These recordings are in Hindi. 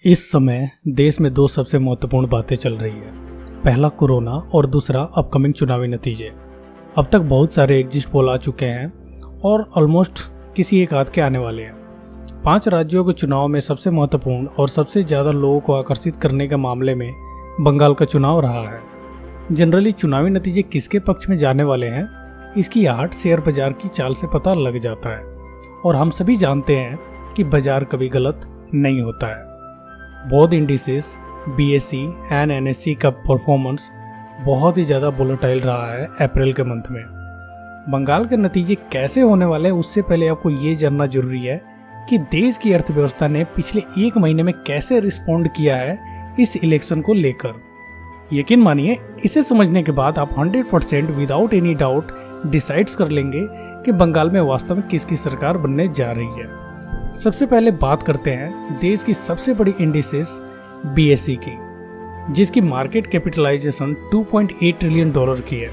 इस समय देश में दो सबसे महत्वपूर्ण बातें चल रही है। पहला कोरोना और दूसरा अपकमिंग चुनावी नतीजे। अब तक बहुत सारे एग्जिट पोल आ चुके हैं और ऑलमोस्ट किसी एक आध के आने वाले हैं। 5 राज्यों के चुनाव में सबसे महत्वपूर्ण और सबसे ज़्यादा लोगों को आकर्षित करने के मामले में बंगाल का चुनाव रहा है। जनरली चुनावी नतीजे किसके पक्ष में जाने वाले हैं, इसकी आहट शेयर बाजार की चाल से पता लग जाता है और हम सभी जानते हैं कि बाजार कभी गलत नहीं होता है। Both indices BSE and NSE का परफॉर्मेंस बहुत ही ज़्यादा वोलेटाइल रहा है अप्रैल के मंथ में। बंगाल के नतीजे कैसे होने वाले हैं उससे पहले आपको ये जानना जरूरी है कि देश की अर्थव्यवस्था ने पिछले 1 महीने में कैसे रिस्पॉन्ड किया है इस इलेक्शन को लेकर। यकीन मानिए, इसे समझने के बाद आप 100% विदाउट एनी डाउट डिसाइड्स कर लेंगे कि बंगाल में वास्तव में किसकी सरकार बनने जा रही है। सबसे पहले बात करते हैं देश की सबसे बड़ी इंडिसेस BSE की, जिसकी मार्केट कैपिटलाइजेशन $2.8 ट्रिलियन की है,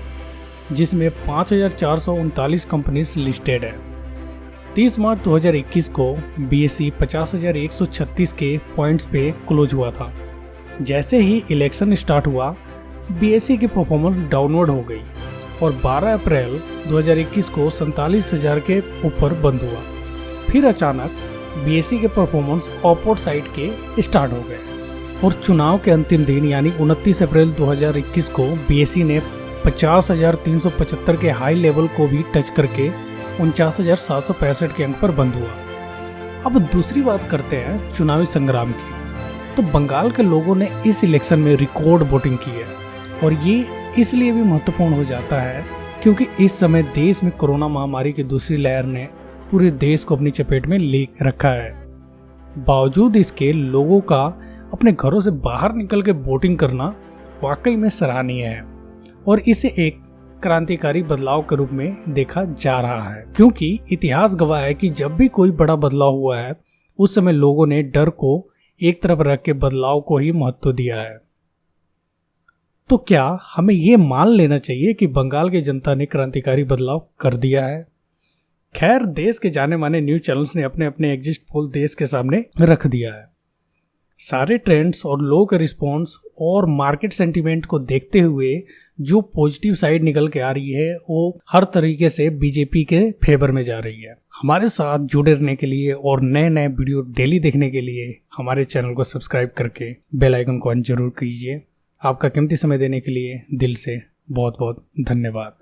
जिसमें 5,439 कंपनीज लिस्टेड है। 30 मार्च 2021 को BSE 50,136 के पॉइंट्स पे क्लोज हुआ था। जैसे ही इलेक्शन स्टार्ट हुआ, BSE की परफॉर्मेंस डाउनवर्ड हो गई और 12 अप्रैल 2021 को 47,000 के ऊपर बंद हुआ। फिर अचानक BSE के परफॉर्मेंस अपवर्ड साइड के स्टार्ट हो गए और चुनाव के अंतिम दिन यानी 29 अप्रैल 2021 को BSE ने 50,375 के हाई लेवल को भी टच करके 49,765 के अंक पर बंद हुआ। अब दूसरी बात करते हैं चुनावी संग्राम की। तो बंगाल के लोगों ने इस इलेक्शन में रिकॉर्ड वोटिंग की है और ये इसलिए भी महत्वपूर्ण हो जाता है क्योंकि इस समय देश में कोरोना महामारी की दूसरी लहर ने पूरे देश को अपनी चपेट में ले रखा है। बावजूद इसके लोगों का अपने घरों से बाहर निकल के वोटिंग करना वाकई में सराहनीय है और इसे एक क्रांतिकारी बदलाव के रूप में देखा जा रहा है, क्योंकि इतिहास गवाह है कि जब भी कोई बड़ा बदलाव हुआ है उस समय लोगों ने डर को एक तरफ रख के बदलाव को ही महत्व दिया है। तो क्या हमें ये मान लेना चाहिए कि बंगाल की जनता ने क्रांतिकारी बदलाव कर दिया है? खैर, देश के जाने माने न्यूज चैनल्स ने अपने अपने एग्जिट पोल देश के सामने रख दिया है। सारे ट्रेंड्स और लोगों के रिस्पॉन्स और मार्केट सेंटीमेंट को देखते हुए जो पॉजिटिव साइड निकल के आ रही है वो हर तरीके से बीजेपी के फेवर में जा रही है। हमारे साथ जुड़े रहने के लिए और नए नए वीडियो डेली देखने के लिए हमारे चैनल को सब्सक्राइब करके बेल आइकन को ऑन जरूर कीजिए। आपका कीमती समय देने के लिए दिल से बहुत बहुत धन्यवाद।